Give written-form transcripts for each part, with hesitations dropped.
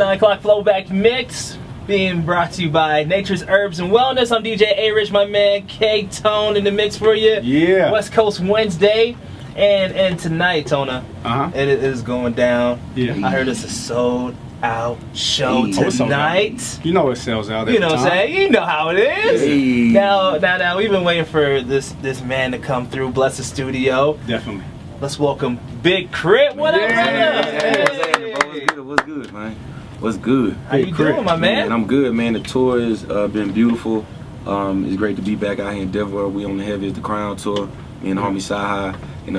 9 o'clock Flowback Mix, being brought to you by Nature's Herbs and Wellness. I'm DJ A-Rich, my man KTONE in the mix for you. Yeah. West Coast Wednesday. And tonight, Tona, it is going down. Yeah. I heard it's a sold out show tonight. You know it sells out every You know what I'm time. saying? You know how it is. Hey. Now, we've been waiting for this man to come through, bless the studio. Definitely. Let's welcome Big K.R.I.T. What up, brother? Hey. What's good, man? What's good? How you doing, my man? I'm good, man. The tour has been beautiful. It's great to be back out here in Denver. We on the heaviest the Crown tour. Me and the homie Sci-Hi.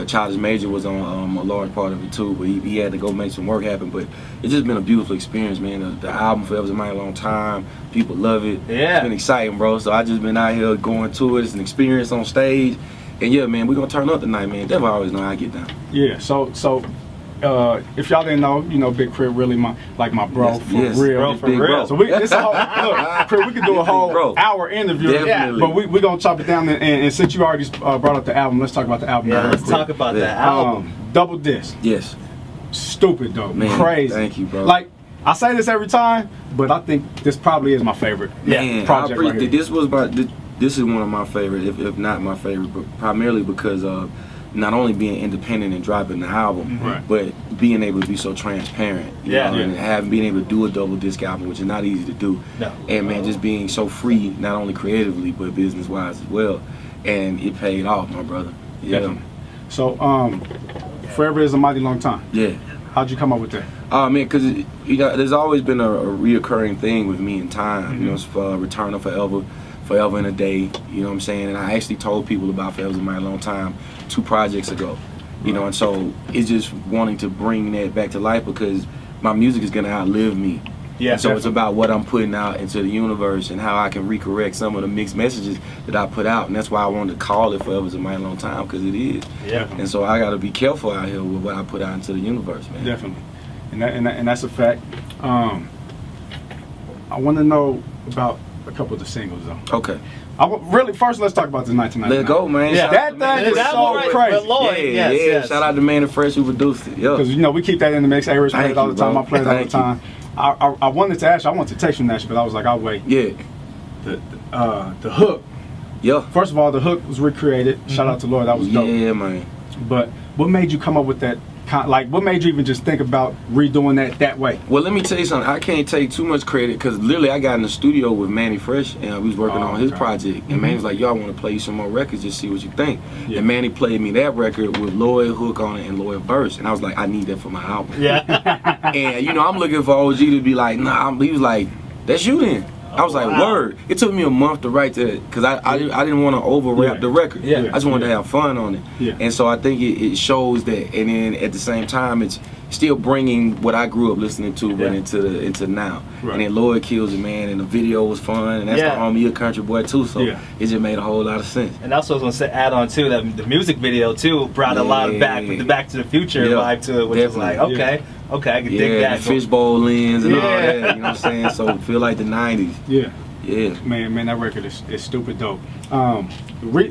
Childish Major was on a large part of it too, but he had to go make some work happen. But it's just been a beautiful experience, man. The album Forever's a Mighty Long Time. People love it. Yeah. It's been exciting, bro. So I just been out here going to it. It's an experience on stage. And yeah, man, we're gonna turn up tonight, man. Denver always know how I get down. Yeah. So if y'all didn't know, Big K.R.I.T. really my bro for real. Bro, for real. So this whole, look, K.R.I.T., we could do a whole hour interview. Definitely. But we're gonna chop it down and since you already brought up the album, let's talk about the album. Yeah, let's talk about that album. Double disc. Yes. Stupid dope. Man, crazy. thank you, bro. Like I say this every time, but I think this probably is my favorite project right here. This is one of my favorite, if not my favorite, but primarily because of not only being independent and dropping the album, but being able to be so transparent. You know, and being able to do a double disc album, which is not easy to do. No. And man, just being so free, not only creatively but business wise as well. And it paid off, my brother. Yeah. Definitely. So Forever is a Mighty Long Time. Yeah. How'd you come up with that? Man, because there's always been a reoccurring thing with me in time. It's Return of Forever in a Day, you know what I'm saying? And I actually told people about Forever's a Mighty Long Time 2 projects ago, and so it's just wanting to bring that back to life because my music is gonna outlive me. Yeah. So it's about what I'm putting out into the universe and how I can recorrect some of the mixed messages that I put out, and that's why I wanted to call it Forever's a Mighty Long Time, because it is. Yeah. And so I gotta be careful out here with what I put out into the universe, man. Definitely, and that's a fact. I want to know about a couple of the singles though. Okay. First let's talk about the 1999. Let's go, man. Yeah. That thing was so crazy. Lloyd, yes. Shout out to Man and Fresh who produced it. Yeah. Because we keep that in the mix. A-Rich plays it all the time. I play it all the time. I wanted to ask you. I wanted to text you that, but I was like, I'll wait. Yeah. The hook. Yeah. First of all, the hook was recreated. Shout out to Lloyd. That was dope. Yeah, man. But what made you come up with that? What made you even just think about redoing that way? Well, let me tell you something. I can't take too much credit because literally I got in the studio with Manny Fresh and we was working on his project. And Manny was like, "Yo, I want to play you some more records, just see what you think." Yeah. And Manny played me that record with Lloyd hook on it and Lloyd verse, and I was like, "I need that for my album." Yeah. And I'm looking for OG to be like, "Nah." He was like, "That's you then." I was like, word. It took me a month to write that because I didn't want to over rap the record. Yeah. I just wanted to have fun on it. Yeah. And so I think it shows that, and then at the same time, it's still bringing what I grew up listening to, but into now. Right. And then Lloyd kills it, man, and the video was fun, and that's the homie, a country boy too. So it just made a whole lot of sense. And also, I was gonna add on too that the music video too brought a lot of back to the Future vibe to it, which is like okay, I can dig that. The fishbowl lens and all that. You know what I'm saying? So feel like the '90s. Yeah. Yeah. Man, that record is stupid dope.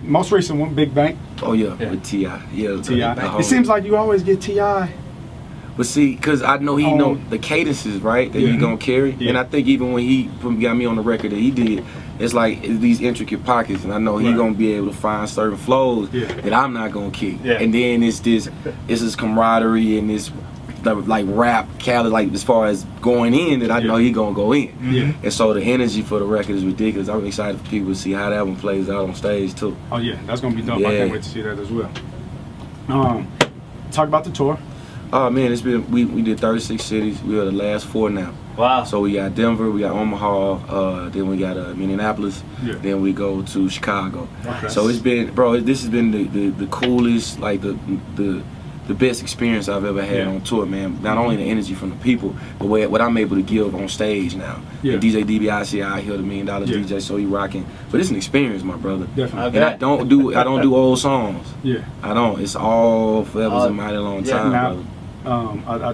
Most recent one, Big Bank. Oh yeah, with T.I. Yeah, T.I. It seems like you always get T.I. But see, because I know he know the cadences, right, that he gonna carry. Yeah. And I think even when he got me on the record that he did, it's like these intricate pockets, and I know he gonna be able to find certain flows that I'm not gonna kick. Yeah. And then it's this camaraderie and this like rap Khaled, like as far as going in, that I know he gonna go in. Yeah. And so the energy for the record is ridiculous. I'm excited for people to see how that one plays out on stage too. Oh yeah, that's gonna be dope. I can't wait to see that as well. Talk about the tour. Oh man, it's been we did 36 cities. We are the last 4 now. Wow. So we got Denver, we got Omaha, then we got Minneapolis, then we go to Chicago. Okay. So it's been, bro, this has been the coolest, like the best experience I've ever had on tour, man. Not only the energy from the people, but what I'm able to give on stage now. Yeah. DJ DiBiase out here, the $1 Million DJ, so he rocking. But it's an experience, my brother. Definitely. And I don't do old songs. Yeah. I don't. It's all Forever's a Mighty Long Time, now, brother.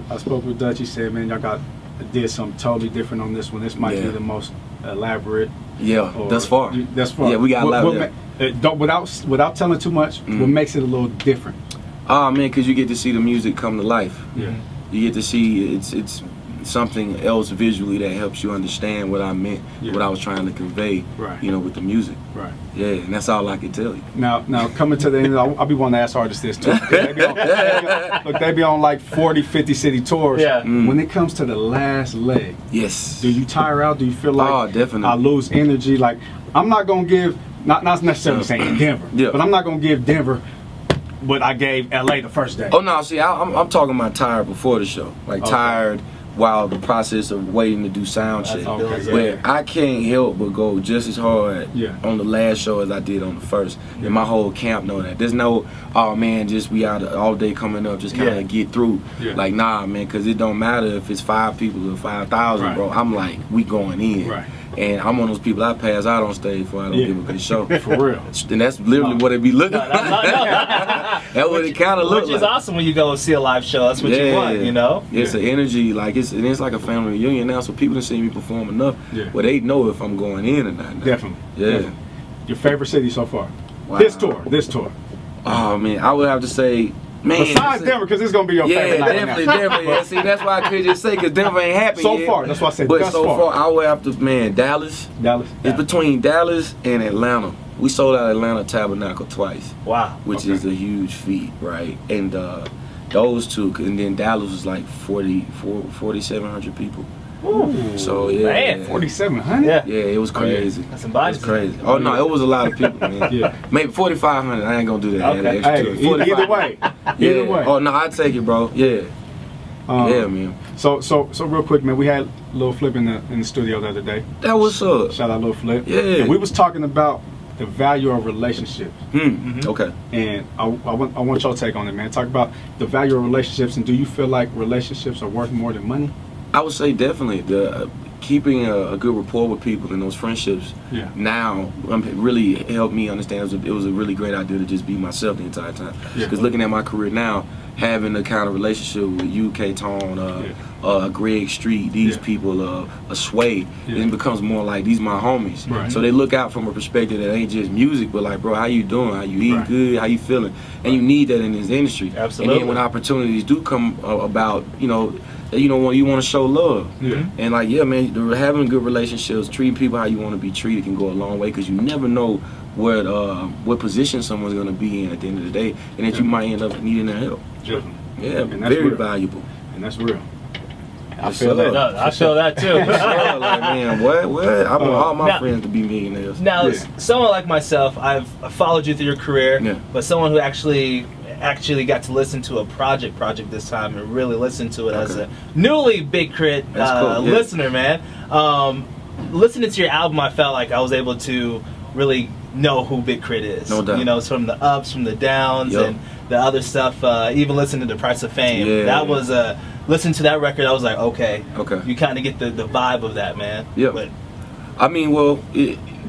I spoke with Dutch. He said, man, y'all did something totally different on this one. This might be the most elaborate. Yeah, thus far. Yeah, we got elaborate. Without telling too much, what makes it a little different? Oh man, because you get to see the music come to life. Yeah. You get to see it's something else visually that helps you understand what I meant, what I was trying to convey, you know, with the music. Right. Yeah, and that's all I can tell you. Now coming to the end, I'll be wanting to ask artists this too. They be on like 40, 50 city tours. Yeah. When it comes to the last leg, yes. Do you tire out? Do you feel like definitely. I lose energy? Like, I'm not gonna give, not necessarily saying Denver, but I'm not gonna give Denver what I gave LA the first day. Oh no, see, I'm talking about tired before the show, like tired while the process of waiting to do sound check. Where I can't help but go just as hard on the last show as I did on the first. And my whole camp know that. There's no, oh man, just we out all day coming up, just kind of get through. Like, nah, man, because it don't matter if it's 5 people or 5,000, bro. I'm like, we going in. And I'm one of those people, I pass out on stage before I don't give a good show. For real. And that's literally what it be looking like. That's what it kind of looks like. Which is awesome when you go and see a live show. That's what you want, you know? It's an energy, like it's like a family reunion now, so people have seen me perform enough where they know if I'm going in or not. Now. Definitely. Yeah. Definitely. Your favorite city so far? Wow. This tour. Oh man, I would have to say, man. Besides Denver, because it's gonna be your favorite night. Definitely. Yeah, see, that's why I could just say, because Denver ain't happened so yet. far. That's why I said. But so far, I would have to, man, Dallas. It's between Dallas and Atlanta. We sold out Atlanta Tabernacle twice. Wow. Which is a huge feat, right? And those two, and then Dallas was like 4,700 people. Ooh. So yeah, man, 4,700. Yeah, it was crazy. That's some bodies. It was crazy. Oh no, it was a lot of people, man. Maybe 4,500. I ain't gonna do that. Okay. Hey, either way. Either way. Oh no, I'd take it, bro. Yeah. Yeah, man. So real quick, man. We had Lil Flip in the studio the other day. That was up. Shout out Lil Flip. Yeah. And we was talking about the value of relationships. Okay. And I want your take on it, man. Talk about the value of relationships, and do you feel like relationships are worth more than money? I would say definitely keeping a good rapport with people and those friendships. Now really helped me understand it was a really great idea to just be myself the entire time. Because looking at my career now, having the kind of relationship with you, KTONE, Greg Street, these people, Sway, it becomes more like these my homies. So they look out from a perspective that ain't just music, but like, bro, how you doing? How you eating good? How you feeling? And you need that in this industry. Absolutely. And then when opportunities do come about, you want to show love. And like, yeah, man, having good relationships, treating people how you want to be treated can go a long way, because you never know what position someone's going to be in at the end of the day, and that you might end up needing their help. Yeah, very valuable. And that's real. I feel that. No, I feel that too. Like, man, what? I want all my friends to be millionaires. Now, someone like myself, I've followed you through your career, but someone who actually got to listen to a project this time and really listen to it as a newly Big K.R.I.T listener, man. Listening to your album, I felt like I was able to really know who Big K.R.I.T is. No doubt. You know, from the ups, from the downs, and the other stuff. Even listening to The Price of Fame, that was listening to that record. I was like, okay, you kind of get the vibe of that, man. Yeah. But I mean, well,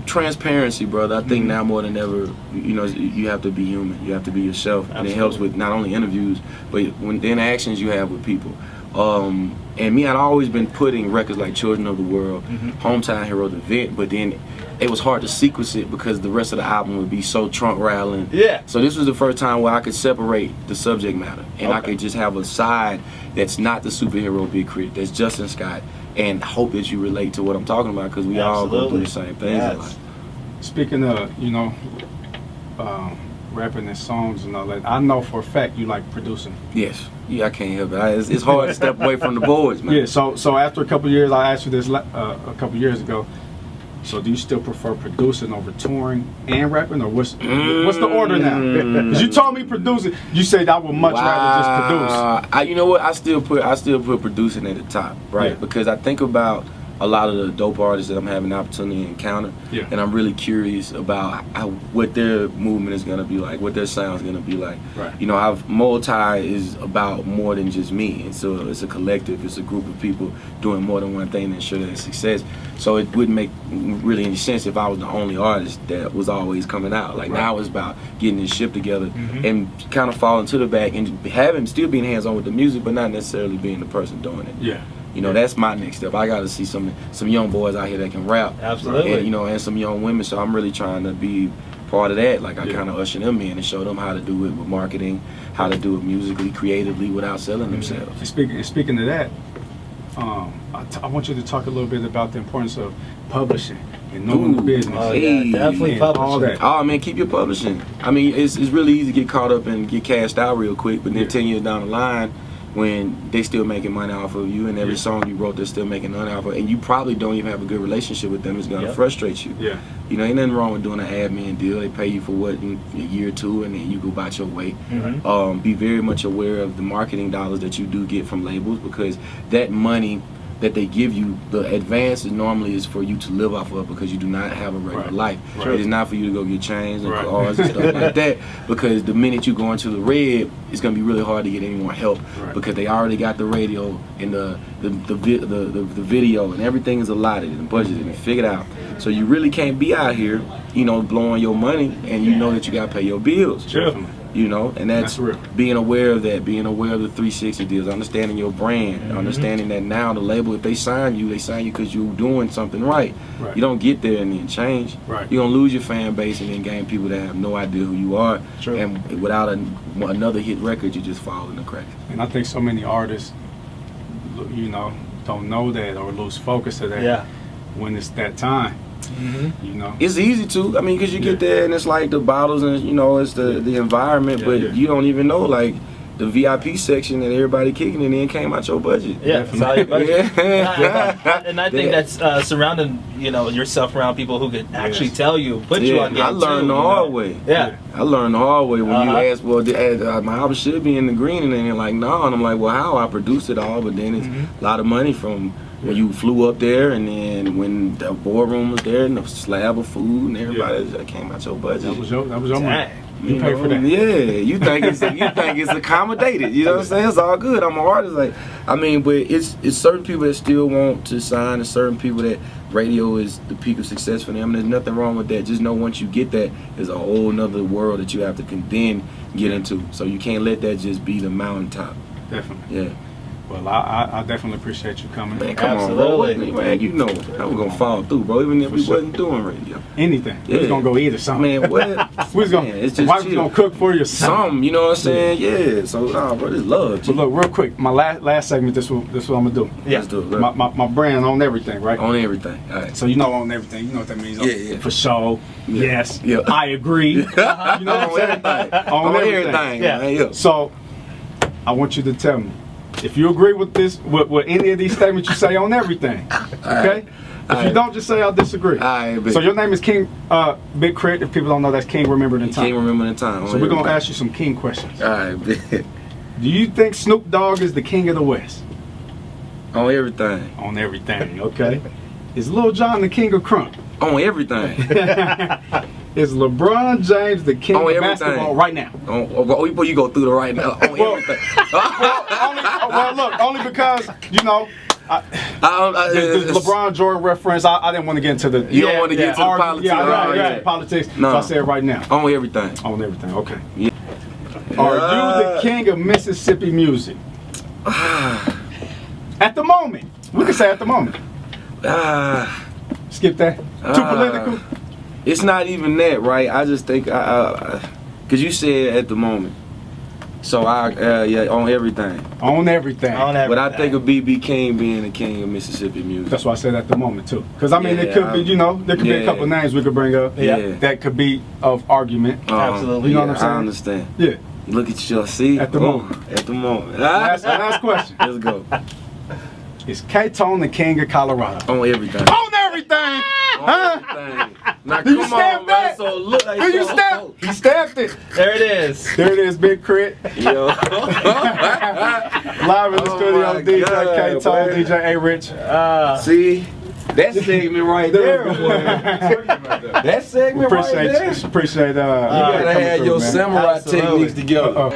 transparency, brother. I think now more than ever, you have to be human. You have to be yourself. Absolutely. And it helps with not only interviews, but when the interactions you have with people. And me, I'd always been putting records like Children of the World, Hometown Hero, The Vent, but then it was hard to sequence it because the rest of the album would be so trunk rattling. So this was the first time where I could separate the subject matter, and I could just have a side that's not the superhero Big K.R.I.T, that's Justin Scott, and hope that you relate to what I'm talking about, because we all go through the same things in life. Speaking of, rapping and songs and all that, I know for a fact you like producing. Yes. Yeah, I can't help it. It's hard to step away from the boards, man. Yeah, so after a couple of years, I asked you this a couple of years ago, so do you still prefer producing over touring and rapping, or what's the order now? Because you told me producing, you said I would much rather just produce. You know what? I still put producing at the top, right? Because I think about a lot of the dope artists that I'm having the opportunity to encounter, and I'm really curious about what their movement is gonna be like, what their sound is gonna be like. Multi is about more than just me. It's a collective. It's a group of people doing more than one thing to ensure their success. So it wouldn't make really any sense if I was the only artist that was always coming out. Like now it's about getting this ship together and kind of falling to the back and still being hands on with the music, but not necessarily being the person doing it. That's my next step. I got to see some young boys out here that can rap. Absolutely. And, and some young women. So I'm really trying to be part of that. Like I kind of usher them in and show them how to do it with marketing, how to do it musically, creatively, without selling themselves. Speaking of that, I want you to talk a little bit about the importance of publishing and knowing the business. Oh, yeah, definitely and publishing. all that. Oh man, keep your publishing. I mean, it's really easy to get caught up and get cashed out real quick, but then 10 years down the line, when they still making money off of you, and every song you wrote they're still making money off of, and you probably don't even have a good relationship with them, it's gonna frustrate you. Yeah. You know, ain't nothing wrong with doing an admin deal. They pay you for what, in a year or two, and then you go about your way. Be very much aware of the marketing dollars that you do get from labels, because that money that they give you, the advance normally is for you to live off of, because you do not have a regular life. It is not for you to go get chains and cars and stuff like that, because the minute you go into the red, it's gonna be really hard to get any more help, because they already got the radio and the video and everything is allotted and budgeted and figured out. So you really can't be out here, you know, blowing your money, and you know that you gotta pay your bills. You know, and that's being aware of that, being aware of the 360 deals, understanding your brand, understanding that now the label, if they sign you because you're doing something right. You don't get there and then change. You're gonna lose your fan base and then gain people that have no idea who you are. And without another hit record, you just fall in the cracks. And I think so many artists, you know, don't know that or lose focus of that when it's that time. You know, it's easy to. I mean, because you get there and it's like the bottles and you know it's the environment, but you don't even know like the VIP section and everybody kicking it in came out your budget. It's all your budget. And I think that's surrounding yourself around people who can actually tell you, put you on game. I learned the hard way. I learned the hard way when you ask, well, my album should be in the green, and then they're like, no, and I'm like, well, how? I produced it all, but then it's a lot of money from when you flew up there, and then when the boardroom was there, and the slab of food, and everybody that came out your budget. That was your money. You pay for that. Yeah, you think it's accommodated. You know what I'm saying? It's all good. I'm an artist. Like, I mean, but it's certain people that still want to sign, and certain people that radio is the peak of success for them. And there's nothing wrong with that. Just know once you get that, there's a whole nother world that you have to then get into. So you can't let that just be the mountaintop. Definitely. Yeah. Well, I definitely appreciate you coming. Man, come on, bro. Man, you know I was gonna fall through, bro. Even if we wasn't doing radio. Anything. We was gonna go eat or something. Man, what? We was gonna. It's just wife was gonna cook for you. Something, you know what I'm saying? Yeah. So, nah, bro, this love. But look, real quick, my last segment. This what I'm gonna do. Let's do it. My brand on everything, right? On everything. All right. So you know on everything. You know what that means? Yeah. For sure. Yes. Yeah. I agree. You know what I'm saying? On everything. Yeah. So I want you to tell me if you agree with this, with any of these statements you say on everything. Okay. If you don't, just say I disagree. So your name is King Big K.R.I.T. If people don't know, that's King Remembered in Time. King Remembered in Time. So we're gonna ask you some King questions. All right, bet. Do you think Snoop Dogg is the king of the West? On everything. On everything. Okay. Is Lil Jon the king of crunk? On everything. Is LeBron James the king of basketball right now? Before you go through the right now. On everything. Only because you know. The LeBron Jordan reference. I didn't want to get into the. You don't want to get into the politics. Yeah, politics. No. So I say it right now. On everything. On everything. Okay. Yeah. Are you the king of Mississippi music? At the moment, we can say at the moment. Skip that. Too political. It's not even that, right? I just think, cause you said at the moment. So on everything. On everything. But I think of B.B. King being the king of Mississippi music. That's why I said at the moment too. Because I mean, it could be, there could be a couple names we could bring up. That could be of argument. Absolutely. You know what I'm saying? I understand. Yeah. Look at you, see? At the moment. At the moment. Last question. Let's go. Is K.TONE the king of Colorado? On everything. On everything! On everything. Now Did you come stab on, that? man. So look like Did you stab? He stabbed it. There it is. There it is, Big K.R.I.T. Yo. Live in the studio, DJ K.TONE, DJ A-Rich. See? That segment right there, boy. That segment right there. Appreciate you gotta have your samurai techniques together.